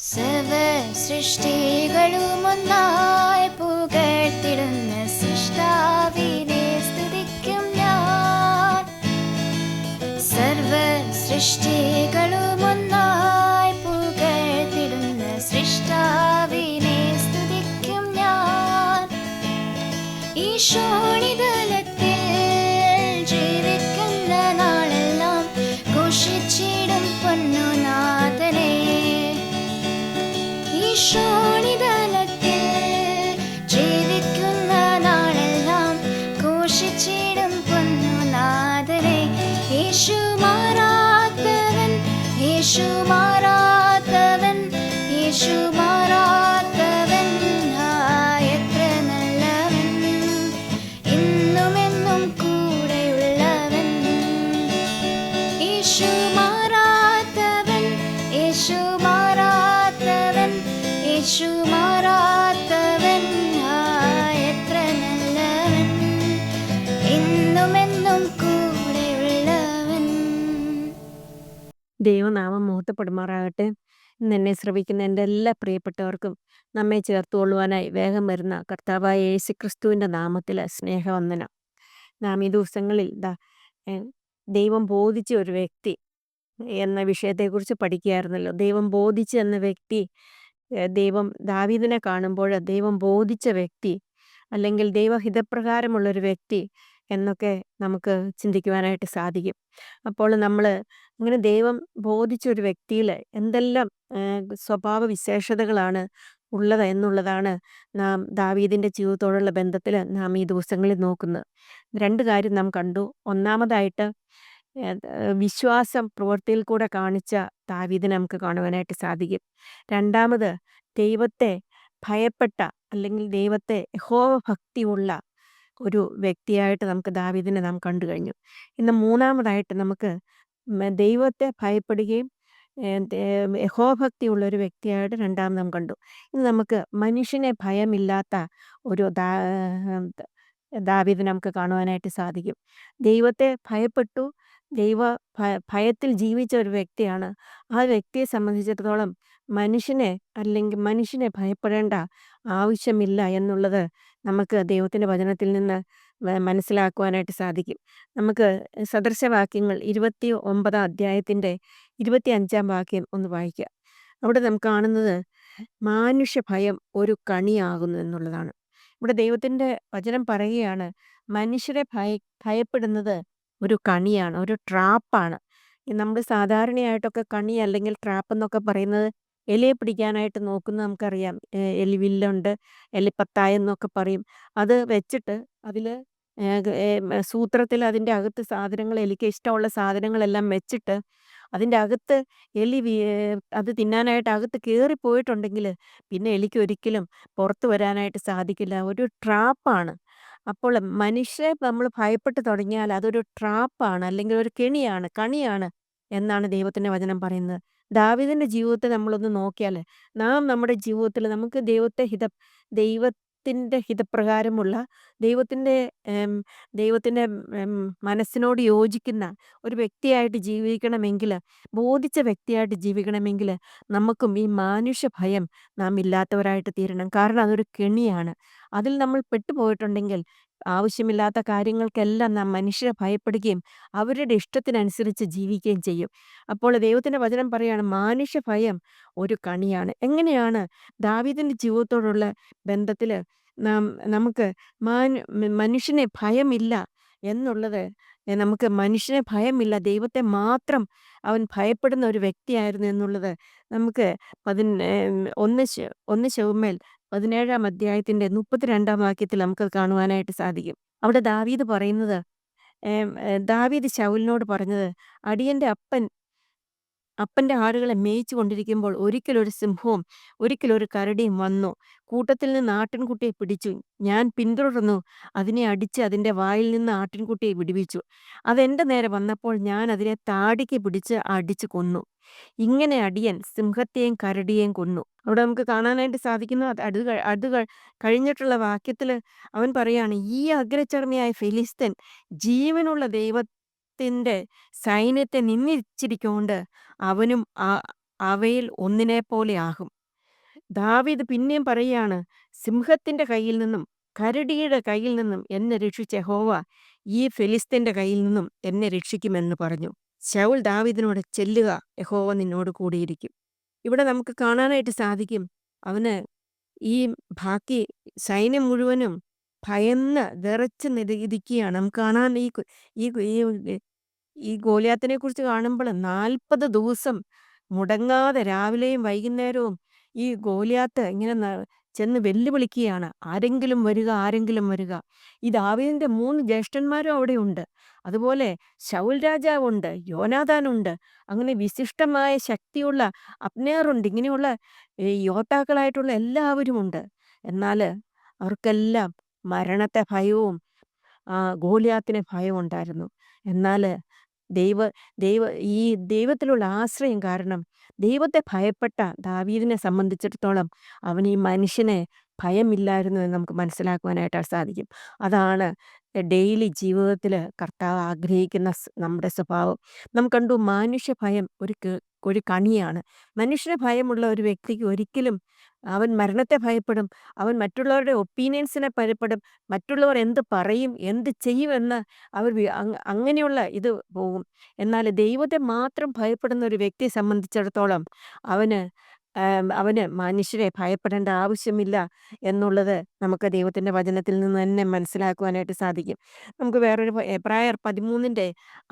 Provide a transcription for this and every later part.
സർവ സൃഷ്ടികളുമൊന്നായി പുകഴ്ത്തിടുന്ന സൃഷ്ടാവിനെ സ്തുതിക്കും ഞാൻ. സർവ സൃഷ്ടികളുമൊന്നായി പുകഴ്ത്തിടുന്ന സൃഷ്ടാവിനെ സ്തുതിക്കും ഞാൻ. ഈ ശോണിതലത്തിൽ ജീവിക്കുന്ന നാളെല്ലാം ഘോഷിച്ചിടും പൊന്നുനാഥനെ. ഈ ശോണിതലത്തിൽ ജീവിക്കുന്ന നാളെല്ലാം ഘോഷിച്ചിടും പൊന്നുനാഥനെ. യേശു മാറാത്തവൻ, യേശു മാറാത്തവൻ, യേശു മാറാത്തവൻ, എത്ര നല്ലവൻ, ഇന്നുമെന്നും കൂടെയുള്ളവൻ. യേശു മാറാത്തവൻ, യേശു മാറാത്തവൻ, യേശു മാറാത്തവൻ, എത്ര നല്ലവൻ, ഇന്നുമെന്നും കൂടെയുള്ളവൻ. ദൈവനാമം മഹത്വപ്പെടുമാറാകട്ടെ. ഇന്ന് എന്നെ ശ്രവിക്കുന്ന എൻ്റെ എല്ലാ പ്രിയപ്പെട്ടവർക്കും നമ്മെ ചേർത്തുകൊള്ളുവാനായി വേഗം വരുന്ന കർത്താവായ യേശുക്രിസ്തുവിൻ്റെ നാമത്തിൽ സ്നേഹവന്ദനം. നാം ഈ ദിവസങ്ങളിൽ ദൈവം ബോധിച്ച ഒരു വ്യക്തി എന്ന വിഷയത്തെക്കുറിച്ച് പഠിക്കുകയായിരുന്നല്ലോ. ദൈവം ബോധിച്ച എന്ന വ്യക്തി, ദൈവം ദാവീദിനെ കാണുമ്പോൾ ദൈവം ബോധിച്ച വ്യക്തി, അല്ലെങ്കിൽ ദൈവഹിതപ്രകാരമുള്ളൊരു വ്യക്തി എന്നൊക്കെ നമുക്ക് ചിന്തിക്കുവാനായിട്ട് സാധിക്കും. അപ്പോൾ നമ്മൾ അങ്ങനെ ദൈവം ബോധിച്ച ഒരു വ്യക്തിയിൽ എന്തെല്ലാം സ്വഭാവ വിശേഷതകളാണ് ഉള്ളത് എന്നുള്ളതാണ് നാം ദാവീദിൻ്റെ ജീവിതത്തോടുള്ള ബന്ധത്തിൽ നാം ഈ ദിവസങ്ങളിൽ നോക്കുന്നത്. രണ്ട് കാര്യം നാം കണ്ടു. ഒന്നാമതായിട്ട് വിശ്വാസം പ്രവൃത്തിയിൽ കൂടെ കാണിച്ച ദാവീദിനെ നമുക്ക് കാണുവാനായിട്ട് സാധിക്കും. രണ്ടാമത് ദൈവത്തെ ഭയപ്പെട്ട, അല്ലെങ്കിൽ ദൈവത്തെ യഹോവ ഭക്തിയുള്ള ഒരു വ്യക്തിയായിട്ട് നമുക്ക് ദാവീദിനെ നാം കണ്ടു കഴിഞ്ഞു. ഇന്ന് മൂന്നാമതായിട്ട് നമുക്ക് ദൈവത്തെ ഭയപ്പെടുകയും യഹോഭക്തിയുള്ള ഒരു വ്യക്തിയായിട്ട് രണ്ടാമത് നാം കണ്ടു. ഇന്ന് നമുക്ക് മനുഷ്യനെ ഭയമില്ലാത്ത ഒരു ദാവീദിനെ നമുക്ക് കാണുവാനായിട്ട് സാധിക്കും. ദൈവത്തെ ഭയപ്പെട്ടു, ദൈവ ഭയത്തിൽ ജീവിച്ച ഒരു വ്യക്തിയാണ്. ആ വ്യക്തിയെ സംബന്ധിച്ചിടത്തോളം മനുഷ്യനെ ഭയപ്പെടേണ്ട ആവശ്യമില്ല എന്നുള്ളത് നമുക്ക് ദൈവത്തിൻ്റെ വചനത്തിൽ നിന്ന് മനസ്സിലാക്കുവാനായിട്ട് സാധിക്കും. നമുക്ക് സദൃശവാക്യങ്ങൾ 29 അധ്യായത്തിൻ്റെ 25 വാക്യം ഒന്ന് വായിക്കുക. അവിടെ നമുക്ക് കാണുന്നത് മാനുഷ്യ ഭയം ഒരു കണിയാകുന്നു എന്നുള്ളതാണ്. ഇവിടെ ദൈവത്തിൻ്റെ വചനം പറയുകയാണ്, മനുഷ്യരെ ഭയപ്പെടുന്നത് ഒരു കണിയാണ്, ഒരു ട്രാപ്പാണ്. നമ്മൾ സാധാരണയായിട്ടൊക്കെ കണി അല്ലെങ്കിൽ ട്രാപ്പ് എന്നൊക്കെ പറയുന്നത് എലിയെ പിടിക്കാനായിട്ട് നോക്കുന്നത് നമുക്കറിയാം. എലിവില്ലുണ്ട്, എലിപ്പത്തായം എന്നൊക്കെ പറയും. അത് വെച്ചിട്ട് അതിൽ സൂത്രത്തിൽ അതിൻ്റെ അകത്ത് സാധനങ്ങൾ, എലിക്ക് ഇഷ്ടമുള്ള സാധനങ്ങളെല്ലാം വെച്ചിട്ട് അതിൻ്റെ അകത്ത് അത് തിന്നാനായിട്ട് അകത്ത് കയറിപ്പോയിട്ടുണ്ടെങ്കിൽ പിന്നെ എലിക്ക് ഒരിക്കലും പുറത്ത് വരാനായിട്ട് സാധിക്കില്ല. ഒരു ട്രാപ്പാണ്. അപ്പോൾ മനുഷ്യരെ നമ്മൾ ഭയപ്പെട്ട് തുടങ്ങിയാൽ അതൊരു ട്രാപ്പാണ്, അല്ലെങ്കിൽ ഒരു കണിയാണ് എന്നാണ് ദൈവത്തിൻ്റെ വചനം പറയുന്നത്. ദാവീദിൻ്റെ ജീവിതത്തെ നമ്മളൊന്ന് നോക്കിയാൽ, നാം നമ്മുടെ ജീവിതത്തിൽ നമുക്ക് ദൈവത്തിൻ്റെ ഹിതപ്രകാരമുള്ള ദൈവത്തിൻ്റെ ദൈവത്തിൻ്റെ മനസ്സിനോട് യോജിക്കുന്ന ഒരു വ്യക്തിയായിട്ട് ജീവിക്കണമെങ്കിൽ, ബോധിച്ച വ്യക്തിയായിട്ട് ജീവിക്കണമെങ്കിൽ നമുക്കും ഈ മാനുഷ്യ ഭയം നാം ഇല്ലാത്തവരായിട്ട് തീരണം. കാരണം അതൊരു കെണിയാണ്. അതിൽ നമ്മൾ പെട്ടുപോയിട്ടുണ്ടെങ്കിൽ ആവശ്യമില്ലാത്ത കാര്യങ്ങൾക്കെല്ലാം നാം മനുഷ്യരെ ഭയപ്പെടുകയും അവരുടെ ഇഷ്ടത്തിനനുസരിച്ച് ജീവിക്കുകയും ചെയ്യും. അപ്പോൾ ദൈവത്തിൻ്റെ വചനം പറയാണ്, മാനുഷ്യ ഭയം ഒരു കണിയാണ്. എങ്ങനെയാണ് ദാവീദിൻ്റെ ജീവിതത്തോടുള്ള ബന്ധത്തിൽ നമുക്ക് മനുഷ്യനെ ഭയമില്ല എന്നുള്ളത്, നമുക്ക് മനുഷ്യനെ ഭയമില്ല, ദൈവത്തെ മാത്രം അവൻ ഭയപ്പെടുന്ന ഒരു വ്യക്തിയായിരുന്നു എന്നുള്ളത് നമുക്ക് 1 ശമൂവേൽ 17 അധ്യായത്തിൻ്റെ 32 വാക്യത്തിൽ നമുക്ക് കാണുവാനായിട്ട് സാധിക്കും. അവിടെ ദാവീദ് പറയുന്നത്, ദാവീദ് ശൗലിനോട് പറഞ്ഞത്, അടിയൻ്റെ അപ്പൻ്റെ ആടുകളെ മേയിച്ചു കൊണ്ടിരിക്കുമ്പോൾ ഒരിക്കലൊരു സിംഹവും ഒരിക്കലൊരു കരടിയും വന്നു. കൂട്ടത്തിൽ നിന്ന് ആട്ടിൻകുട്ടിയെ പിടിച്ചു. ഞാൻ പിന്തുടർന്നു അതിനെ അടിച്ച് അതിൻ്റെ വായിൽ നിന്ന് ആട്ടിൻകുട്ടിയെ വിടുവിച്ചു. അതെൻ്റെ നേരെ വന്നപ്പോൾ ഞാൻ അതിനെ താടിക്ക് പിടിച്ച് അടിച്ച് കൊന്നു. ഇങ്ങനെ അടിയൻ സിംഹത്തെയും കരടിയെയും കൊന്നു. അവിടെ നമുക്ക് കാണാനായിട്ട് സാധിക്കുന്നു, അത് കഴിഞ്ഞിട്ടുള്ള വാക്യത്തിൽ അവൻ പറയാണ്, ഈ അഗ്രചർമ്മിയായ ഫെലിസ്തൻ ജീവനുള്ള ദൈവത്തിൻ്റെ സൈന്യത്തെ നിന്ദിച്ചിരിക്കൊണ്ട് അവനും അവയിൽ ഒന്നിനെ പോലെ ആകും. ദാവീദ് പിന്നെയും പറയാണ്, സിംഹത്തിന്റെ കയ്യിൽ നിന്നും കരടിയുടെ കയ്യിൽ നിന്നും എന്നെ രക്ഷിച്ച യഹോവ ഈ ഫെലിസ്ത്യന്റെ കയ്യിൽ നിന്നും എന്നെ രക്ഷിക്കുമെന്ന് പറഞ്ഞു. ശൗൽ ദാവീദിനോട്, ചെല്ലുക, യഹോവ നിന്നോട് കൂടിയിരിക്കും. ഇവിടെ നമുക്ക് കാണാനായിട്ട് സാധിക്കും, അവന് ഈ ബാക്കി സൈന്യം മുഴുവനും ഭയന്ന് വിറച്ച് ഇരിക്കുകയാണ്. നമുക്ക് കാണാൻ ഈ ഈ ഈ ഗോലിയാത്തിനെ കുറിച്ച് കാണുമ്പോൾ 40 ദിവസം മുടങ്ങാതെ രാവിലെയും വൈകുന്നേരവും ഈ ഗോലിയാത്ത് ഇങ്ങനെ ചെന്ന് വെല്ലുവിളിക്കുകയാണ്, ആരെങ്കിലും വരിക, ആരെങ്കിലും വരിക. ഈ ദാവീദിന്റെ 3 ജ്യേഷ്ഠന്മാരും അവിടെ ഉണ്ട്. അതുപോലെ ശൗൽ രാജാവുണ്ട്, യോനാഥാനുണ്ട്, അങ്ങനെ വിശിഷ്ടമായ ശക്തിയുള്ള അബ്നേറുണ്ട്. ഇങ്ങനെയുള്ള ഈ യോദ്ധാക്കളായിട്ടുള്ള എല്ലാവരുമുണ്ട്. എന്നാൽ അവർക്കെല്ലാം മരണത്തെ ഭയവും ഗോലിയാത്തിനെ ഭയമുണ്ടായിരുന്നു. എന്നാൽ ദൈവ ദൈവ ഈ ദൈവത്തിലുള്ള ആശ്രയം കാരണം ദൈവത്തെ ഭയപ്പെട്ട ദാവീദിനെ സംബന്ധിച്ചിടത്തോളം അവന് ഈ മനുഷ്യനെ ഭയമില്ലായിരുന്നു എന്ന് നമുക്ക് മനസ്സിലാക്കുവാനായിട്ട് സാധിക്കും. അതാണ് ഡെയിലി ജീവിതത്തിൽ കർത്താവ് ആഗ്രഹിക്കുന്ന നമ്മുടെ സ്വഭാവം. നാം കണ്ടു, മാനുഷ്യ ഭയം ഒരു കണിയാണ്. മനുഷ്യന് ഭയമുള്ള ഒരു വ്യക്തിക്ക് ഒരിക്കലും അവൻ മരണത്തെ ഭയപ്പെടും, അവൻ മറ്റുള്ളവരുടെ ഒപ്പീനിയൻസിനെ ഭയപ്പെടും, മറ്റുള്ളവർ എന്ത് പറയും, എന്ത് ചെയ്യുമെന്ന് അവർ അങ്ങനെയുള്ള ഇത് പോകും. എന്നാൽ ദൈവത്തെ മാത്രം ഭയപ്പെടുന്ന ഒരു വ്യക്തിയെ സംബന്ധിച്ചിടത്തോളം അവന് അവന് മനുഷ്യരെ ഭയപ്പെടേണ്ട ആവശ്യമില്ല എന്നുള്ളത് നമുക്ക് ദൈവത്തിൻ്റെ വചനത്തിൽ നിന്ന് തന്നെ മനസ്സിലാക്കുവാനായിട്ട് സാധിക്കും. നമുക്ക് വേറൊരു എബ്രായർ 13-ന്റെ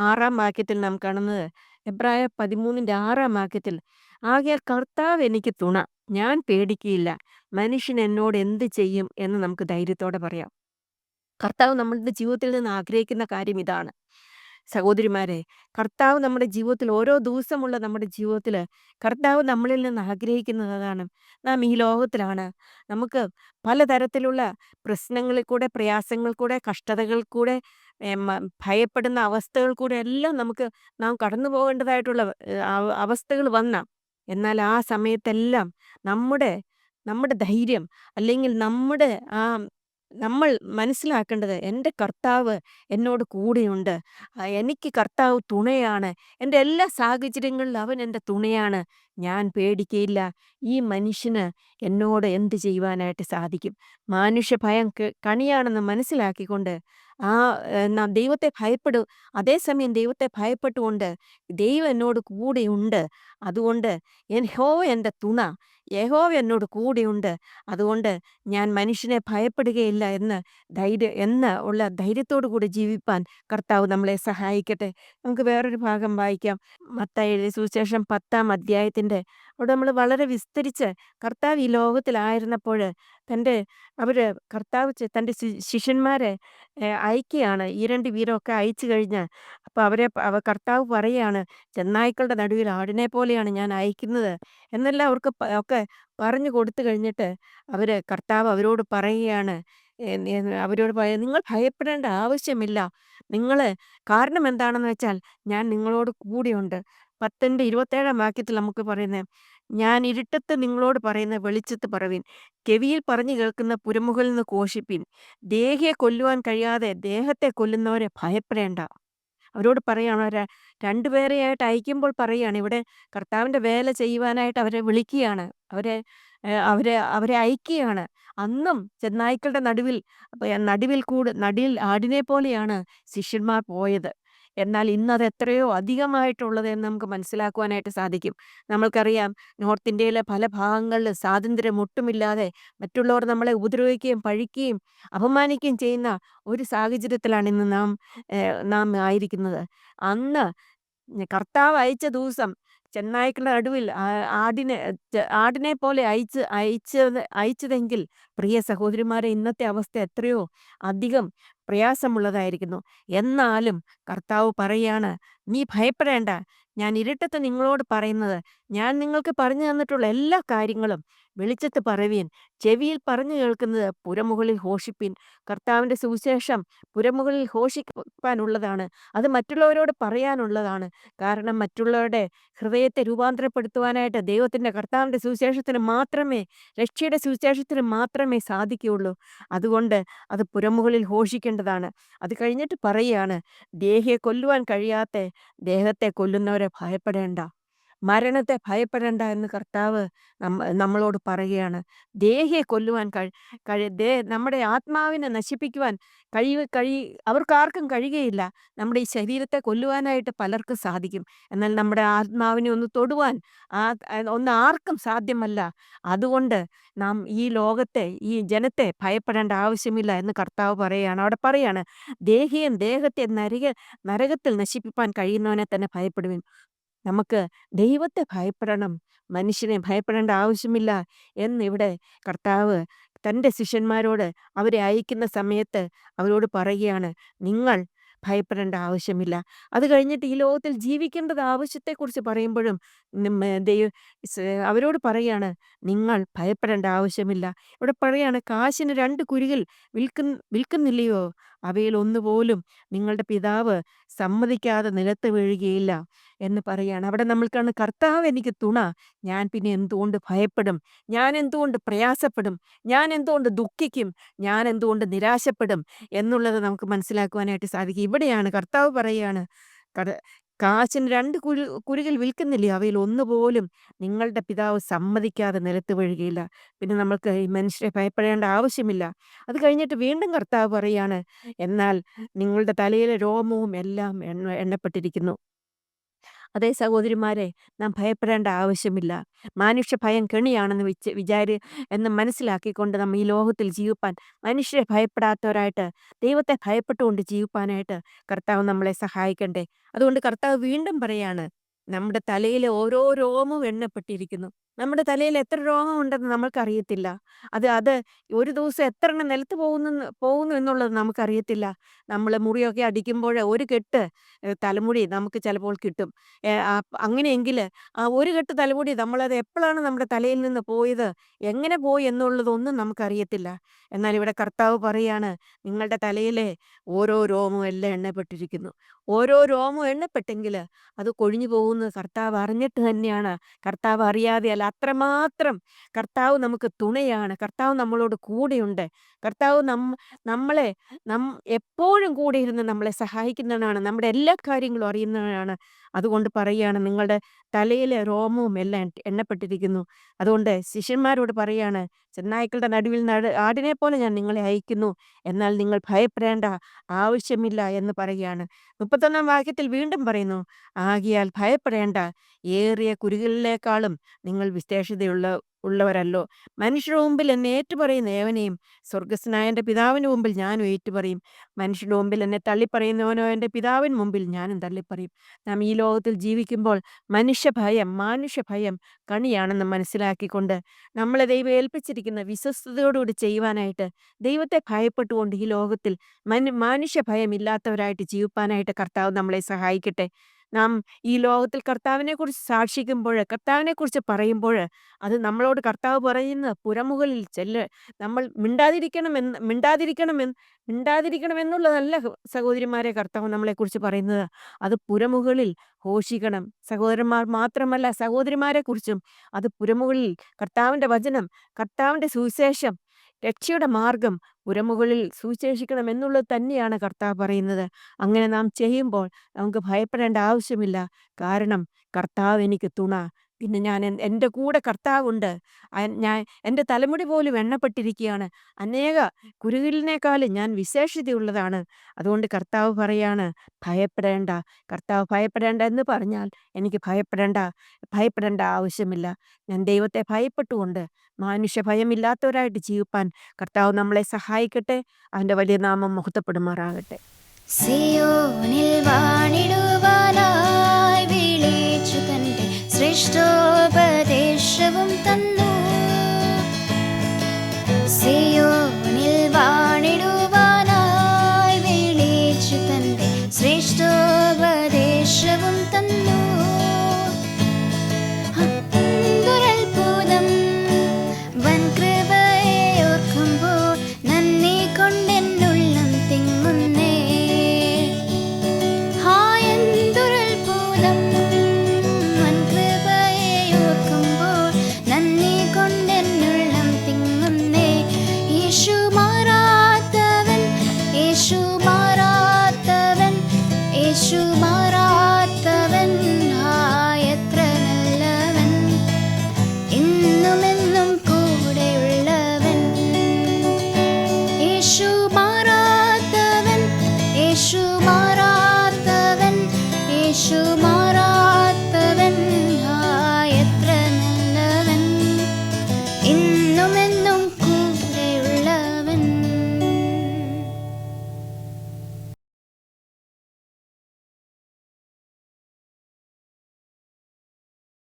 6-ാം വാക്യത്തിൽ നാം കാണുന്നത്, എബ്രായർ 13-ന്റെ 6-ാം വാക്യത്തിൽ, ആകയാൽ കർത്താവ് എനിക്ക് തുണ, ഞാൻ പേടിക്കുകയില്ല, മനുഷ്യൻ എന്നോട് എന്ത് ചെയ്യും എന്ന് നമുക്ക് ധൈര്യത്തോടെ പറയാം. കർത്താവ് നമ്മളുടെ ജീവിതത്തിൽ നിന്ന് ആഗ്രഹിക്കുന്ന കാര്യം ഇതാണ്. സഹോദരിമാരെ, കർത്താവ് നമ്മുടെ ജീവിതത്തിൽ ഓരോ ദിവസമുള്ള നമ്മുടെ ജീവിതത്തിൽ കർത്താവ് നമ്മളിൽ നിന്ന് ആഗ്രഹിക്കുന്നത് അതാണ്. നാം ഈ ലോകത്തിലാണ്, നമുക്ക് പലതരത്തിലുള്ള പ്രശ്നങ്ങളിൽ കൂടെ, പ്രയാസങ്ങൾ കൂടെ, കഷ്ടതകൾ കൂടെ, ഭയപ്പെടുന്ന അവസ്ഥകൾ കൂടെ എല്ലാം നാം കടന്നു പോകേണ്ടതായിട്ടുള്ള അവസ്ഥകൾ വന്നാം. എന്നാൽ ആ സമയത്തെല്ലാം നമ്മുടെ നമ്മുടെ ധൈര്യം, അല്ലെങ്കിൽ നമ്മൾ മനസ്സിലാക്കേണ്ടത്, എൻ്റെ കർത്താവ് എന്നോട് കൂടെയുണ്ട്, എനിക്ക് കർത്താവ് തുണയാണ്, എൻ്റെ എല്ലാ സാഹചര്യങ്ങളിലും അവൻ എൻ്റെ തുണയാണ്, ഞാൻ പേടിക്കയില്ല, ഈ മനുഷ്യന് എന്നോട് എന്ത് ചെയ്യുവാനായിട്ട് സാധിക്കും. മാനുഷ്യ ഭയം കണിയാണെന്ന് മനസ്സിലാക്കിക്കൊണ്ട് നാം ദൈവത്തെ ഭയപ്പെടും. അതേസമയം ദൈവത്തെ ഭയപ്പെട്ടുകൊണ്ട് ദൈവം എന്നോട് കൂടെയുണ്ട്, അതുകൊണ്ട് യഹോവ എൻ്റെ തുണ, യഹോവ എന്നോട് കൂടെയുണ്ട്, അതുകൊണ്ട് ഞാൻ മനുഷ്യനെ ഭയപ്പെടുകയില്ല എന്ന് ഉള്ള ധൈര്യത്തോടു കൂടി ജീവിപ്പാൻ കർത്താവ് നമ്മളെ സഹായിക്കട്ടെ. നമുക്ക് വേറൊരു ഭാഗം വായിക്കാം. മത്തായി എഴുതിയ സുവിശേഷം 10-ാം അധ്യായത്തിൻ്റെ അവിടെ നമ്മൾ വളരെ വിസ്തരിച്ച്, കർത്താവ് ഈ ലോകത്തിലായിരുന്നപ്പോൾ കർത്താവ് തൻ്റെ ശിഷ്യന്മാരെ അയക്കുകയാണ്. ഈ 2 വീരമൊക്കെ അയച്ചു കഴിഞ്ഞ് അപ്പോൾ കർത്താവ് പറയാണ്, ചെന്നായ്ക്കളുടെ നടുവിൽ ആടിനെ പോലെയാണ് ഞാൻ അയക്കുന്നത് എന്നെല്ലാം അവർക്ക് ഒക്കെ പറഞ്ഞു കൊടുത്തു കഴിഞ്ഞിട്ട് കർത്താവ് അവരോട് പറയുകയാണ്, നിങ്ങൾ ഭയപ്പെടേണ്ട ആവശ്യമില്ല. കാരണം എന്താണെന്ന് വെച്ചാൽ ഞാൻ നിങ്ങളോട് കൂടെയുണ്ട്. 10-ന്റെ 27-ാം വാക്യത്തിൽ നമുക്ക് പറയുന്നത്, ഞാൻ ഇരുട്ടത്ത് നിങ്ങളോട് പറയുന്ന വെളിച്ചത്ത് പറവിൻ, ചെവിയിൽ പറഞ്ഞു കേൾക്കുന്ന പുരമുകളിൽ നിന്ന് ഘോഷിപ്പിൻ, ദേഹിയെ കൊല്ലുവാൻ കഴിയാതെ ദേഹത്തെ കൊല്ലുന്നവരെ ഭയപ്പെടേണ്ട. അവരോട് പറയുകയാണ്, 2 പേരെയായിട്ട് അയക്കുമ്പോൾ പറയുകയാണ്, ഇവിടെ കർത്താവിൻ്റെ വേല ചെയ്യുവാനായിട്ട് അവരെ വിളിക്കുകയാണ്, അവരെ അയക്കുകയാണ്. അന്നും ചെന്നായ്ക്കളുടെ നടുവിൽ ആടിനെ പോലെയാണ് ശിഷ്യന്മാർ പോയത്. എന്നാൽ ഇന്നത് എത്രയോ അധികമായിട്ടുള്ളത് എന്ന് നമുക്ക് മനസ്സിലാക്കുവാനായിട്ട് സാധിക്കും. നമ്മൾക്കറിയാം, നോർത്ത് ഇന്ത്യയിലെ പല ഭാഗങ്ങളിൽ സ്വാതന്ത്ര്യം ഒട്ടുമില്ലാതെ മറ്റുള്ളവർ നമ്മളെ ഉപദ്രവിക്കുകയും പഴിക്കുകയും അപമാനിക്കുകയും ചെയ്യുന്ന ഒരു സാഹചര്യത്തിലാണ് ഇന്ന് നാം ആയിരിക്കുന്നത്. അന്ന് കർത്താവ് അയച്ച ദിവസം ചെന്നായ്ക്കളുടെ നടുവിൽ ആടിനെ പോലെ അയച്ചതെങ്കിൽ, പ്രിയ സഹോദരിമാരെ, ഇന്നത്തെ അവസ്ഥ എത്രയോ അധികം പ്രയാസമുള്ളതായിരിക്കുന്നു. എന്നാലും കർത്താവ് പറയാണ്, നീ ഭയപ്പെടേണ്ട, ഞാൻ ഇരുട്ടത്ത് നിങ്ങളോട് പറയുന്നത്, ഞാൻ നിങ്ങൾക്ക് പറഞ്ഞു തന്നിട്ടുള്ള എല്ലാ കാര്യങ്ങളും വെളിച്ചത്ത് പറവീൻ, ചെവിയിൽ പറഞ്ഞു കേൾക്കുന്നത് പുരമുകളിൽ ഘോഷിപ്പിൻ. കർത്താവിൻ്റെ സുവിശേഷം പുരമുകളിൽ ഘോഷിപ്പാനുള്ളതാണ്, അത് മറ്റുള്ളവരോട് പറയാനുള്ളതാണ്. കാരണം മറ്റുള്ളവരുടെ ഹൃദയത്തെ രൂപാന്തരപ്പെടുത്തുവാനായിട്ട് കർത്താവിൻ്റെ സുവിശേഷത്തിന് മാത്രമേ, രക്ഷയുടെ സുവിശേഷത്തിന് മാത്രമേ സാധിക്കുകയുള്ളൂ. അതുകൊണ്ട് അത് പുരമുകളിൽ ഘോഷിക്കേണ്ടതാണ്. അത് കഴിഞ്ഞിട്ട് പറയുകയാണ്, ദേഹിയെ കൊല്ലുവാൻ കഴിയാത്ത ദേഹത്തെ കൊല്ലുന്നവരെ ഭയപ്പെടേണ്ട. മരണത്തെ ഭയപ്പെടേണ്ട എന്ന് കർത്താവ് നമ്മളോട് പറയുകയാണ്. ദേഹിയെ കൊല്ലുവാൻ നമ്മുടെ ആത്മാവിനെ നശിപ്പിക്കുവാൻ കഴി അവർക്കാർക്കും കഴിയുകയില്ല. നമ്മുടെ ഈ ശരീരത്തെ കൊല്ലുവാനായിട്ട് പലർക്കും സാധിക്കും. എന്നാൽ നമ്മുടെ ആത്മാവിനെ ഒന്ന് തൊടുവാൻ ഒന്ന് ആർക്കും സാധ്യമല്ല. അതുകൊണ്ട് നാം ഈ ലോകത്തെ, ഈ ജനത്തെ ഭയപ്പെടേണ്ട ആവശ്യമില്ല എന്ന് കർത്താവ് പറയുകയാണ്. അവിടെ പറയാണ്, ദേഹത്തെ നരകത്തിൽ നശിപ്പിപ്പാൻ കഴിയുന്നവനെ തന്നെ ഭയപ്പെടുവിൻ. നമുക്ക് ദൈവത്തെ ഭയപ്പെടണം, മനുഷ്യനെ ഭയപ്പെടേണ്ട ആവശ്യമില്ല എന്നിവിടെ കർത്താവ് തൻ്റെ ശിഷ്യന്മാരോട് അവരെ അയക്കുന്ന സമയത്ത് അവരോട് പറയുകയാണ്, നിങ്ങൾ ഭയപ്പെടേണ്ട ആവശ്യമില്ല. അത് കഴിഞ്ഞിട്ട് ഈ ലോകത്തിൽ ജീവിക്കേണ്ടത് ആവശ്യത്തെക്കുറിച്ച് പറയുമ്പോഴും അവരോട് പറയാണ്, നിങ്ങൾ ഭയപ്പെടേണ്ട ആവശ്യമില്ല. ഇവിടെ പറയാണ്, കാശിന് 2 കുരികിൽ വിൽക്കുന്നില്ലയോ? അവയിൽ ഒന്നുപോലും നിങ്ങളുടെ പിതാവ് സമ്മതിക്കാതെ നിലത്ത് വീഴുകയില്ല എന്ന് പറയാണ്. അവിടെ നമ്മൾക്കാണ്, കർത്താവ് എനിക്ക് തുണ, ഞാൻ പിന്നെ എന്തുകൊണ്ട് ഭയപ്പെടും? ഞാൻ എന്തുകൊണ്ട് പ്രയാസപ്പെടും? ഞാൻ എന്തുകൊണ്ട് ദുഃഖിക്കും? ഞാൻ എന്തുകൊണ്ട് നിരാശപ്പെടും എന്നുള്ളത് നമുക്ക് മനസ്സിലാക്കുവാനായിട്ട് സാധിക്കും. ഇവിടെയാണ് കർത്താവ് പറയുകയാണ്, കാശിന് 2 കുരികിൽ വിൽക്കുന്നില്ലേ? അവയിൽ ഒന്നുപോലും നിങ്ങളുടെ പിതാവ് സമ്മതിക്കാതെ നിലത്ത് വീഴുകയില്ല. പിന്നെ നമ്മൾക്ക് ഈ മനുഷ്യരെ ഭയപ്പെടേണ്ട ആവശ്യമില്ല. അത് കഴിഞ്ഞിട്ട് വീണ്ടും കർത്താവ് പറയാണ്, എന്നാൽ നിങ്ങളുടെ തലയിലെ രോമവും എല്ലാം എണ്ണപ്പെട്ടിരിക്കുന്നു. അതേ സഹോദരിമാരെ, നാം ഭയപ്പെടേണ്ട ആവശ്യമില്ല. മാനുഷ്യഭയം കെണിയാണെന്ന് എന്ന് മനസ്സിലാക്കിക്കൊണ്ട് നമ്മൾ ഈ ലോകത്തിൽ ജീവിപ്പാൻ, മനുഷ്യരെ ഭയപ്പെടാത്തവരായിട്ട് ദൈവത്തെ ഭയപ്പെട്ടുകൊണ്ട് ജീവിപ്പാനായിട്ട് കർത്താവ് നമ്മളെ സഹായിക്കട്ടെ. അതുകൊണ്ട് കർത്താവ് വീണ്ടും പറയാണ്, നമ്മുടെ തലയിലെ ഓരോ രോമവും എണ്ണപ്പെട്ടിരിക്കുന്നു. നമ്മുടെ തലയിൽ എത്ര രോമം ഉണ്ടെന്ന് നമ്മൾക്കറിയത്തില്ല. അത് അത് ഒരു ദിവസം എത്ര എണ്ണം നിലത്ത് പോകുന്നു എന്നുള്ളത് നമുക്കറിയത്തില്ല. നമ്മൾ മുറിയൊക്കെ അടിക്കുമ്പോൾ ഒരു കെട്ട് തലമുടി നമുക്ക് ചിലപ്പോൾ കിട്ടും. അങ്ങനെയെങ്കിൽ ആ ഒരു കെട്ട് തലമുടി നമ്മളത് എപ്പോഴാണ് നമ്മുടെ തലയിൽ നിന്ന് പോയത്, എങ്ങനെ പോയി എന്നുള്ളതൊന്നും നമുക്കറിയത്തില്ല. എന്നാൽ ഇവിടെ കർത്താവ് പറയാണ്, നിങ്ങളുടെ തലയിലെ ഓരോ രോമവും എല്ലാം എണ്ണപ്പെട്ടിരിക്കുന്നു. ഓരോ രോമവും എണ്ണപ്പെട്ടെങ്കിൽ അത് കൊഴിഞ്ഞു പോകുന്നത് കർത്താവ് അറിഞ്ഞിട്ട് തന്നെയാണ്. കർത്താവ് അറിയാതെയല്ല. അത്രമാത്രം കർത്താവ് നമുക്ക് തുണയാണ്. കർത്താവ് നമ്മളോട് കൂടെയുണ്ട്. കർത്താവ് നമ്മളെ എപ്പോഴും കൂടെ ഇരുന്ന് നമ്മളെ സഹായിക്കുന്നവനാണ്. നമ്മുടെ എല്ലാ കാര്യങ്ങളും അറിയുന്നവനാണ്. അതുകൊണ്ട് പറയുകയാണ്, നിങ്ങളുടെ തലയിലെ രോമവും എല്ലാം എണ്ണപ്പെട്ടിരിക്കുന്നു. അതുകൊണ്ട് ശിഷ്യന്മാരോട് പറയാണ്, ചെന്നായ്ക്കളുടെ നടുവിൽ ആടിനെ പോലെ ഞാൻ നിങ്ങളെ അയക്കുന്നു, എന്നാൽ നിങ്ങൾ ഭയപ്പെടേണ്ട ആവശ്യമില്ല എന്ന് പറയുകയാണ്. 31 വാക്യത്തിൽ വീണ്ടും പറയുന്നു, ആകയാൽ ഭയപ്പെടേണ്ട, ഏറിയ കുരികിലിനേക്കാളും നിങ്ങൾ ഉള്ളവരല്ലോ. മനുഷ്യരുടെ മുമ്പിൽ എന്നെ ഏറ്റുപറയുന്ന ഏവനെയും സ്വർഗസ്നായ എൻ്റെ പിതാവിന് മുമ്പിൽ ഞാനും ഏറ്റുപറയും. മനുഷ്യരുടെ മുമ്പിൽ എന്നെ തള്ളിപ്പറയുന്നവനോ എൻ്റെ പിതാവിന് മുമ്പിൽ ഞാനും തള്ളിപ്പറയും. നാം ഈ ലോകത്തിൽ ജീവിക്കുമ്പോൾ മാനുഷ്യഭയം കണിയാണെന്ന് മനസ്സിലാക്കിക്കൊണ്ട് നമ്മളെ ദൈവം ഏൽപ്പിച്ചിരിക്കുന്ന വിശ്വസ്തയോടുകൂടി ചെയ്യുവാനായിട്ട്, ദൈവത്തെ ഭയപ്പെട്ടുകൊണ്ട് ഈ ലോകത്തിൽ മാനുഷ്യഭയമില്ലാത്തവരായിട്ട് ജീവിപ്പാനായിട്ട് കർത്താവ് നമ്മളെ സഹായിക്കട്ടെ. നാം ഈ ലോകത്തിൽ കർത്താവിനെക്കുറിച്ച് സാക്ഷിക്കുമ്പോൾ, കർത്താവിനെക്കുറിച്ച് പറയുമ്പോൾ, അത് നമ്മളോട് കർത്താവ് പറയുന്ന പുരമുകളിൽ നമ്മൾ മിണ്ടാതിരിക്കണമെന്നുള്ളതല്ല സഹോദരിമാരെ കർത്താവ് നമ്മളെക്കുറിച്ച് പറയുന്നത്. അത് പുരമുകളിൽ ഘോഷിക്കണം. സഹോദരന്മാർ മാത്രമല്ല, സഹോദരിമാരെക്കുറിച്ചും അത് പുരമുകളിൽ കർത്താവിൻ്റെ വചനം, കർത്താവിൻ്റെ സുവിശേഷം, രക്ഷയുടെ മാർഗം പുരമുകളിൽ സുവിശേഷിക്കണം എന്നുള്ളത് തന്നെയാണ് കർത്താവ് പറയുന്നത്. അങ്ങനെ നാം ചെയ്യുമ്പോൾ നമുക്ക് ഭയപ്പെടേണ്ട ആവശ്യമില്ല. കാരണം കർത്താവ് എനിക്ക് തുണ. പിന്നെ എൻ്റെ കൂടെ കർത്താവുണ്ട്. എൻ്റെ തലമുടി പോലും എണ്ണപ്പെട്ടിരിക്കുകയാണ്. അനേക കുരുകിലിനേക്കാളും ഞാൻ വിശേഷതയുള്ളതാണ്. അതുകൊണ്ട് കർത്താവ് പറയാണ്, ഭയപ്പെടേണ്ട. കർത്താവ് ഭയപ്പെടേണ്ട എന്ന് പറഞ്ഞാൽ എനിക്ക് ഭയപ്പെടേണ്ട ആവശ്യമില്ല. ഞാൻ ദൈവത്തെ ഭയപ്പെട്ടുകൊണ്ട് ഭയമില്ലാത്തവരായിട്ട് ജീവിപ്പാൻ കർത്താവ് നമ്മളെ സഹായിക്കട്ടെ. അവൻ്റെ വലിയ നാമം മഹത്വപ്പെടുമാറാകട്ടെ. സിയോനിൽ വാണിടുവാനായി വിളിച്ചു തന്റെ ശ്രേഷ്ഠോപദേശവും തന്നു. സിയോനിൽ വാണിടുവാനായി വിളിച്ചു തന്റെ ശ്രേഷ്ഠ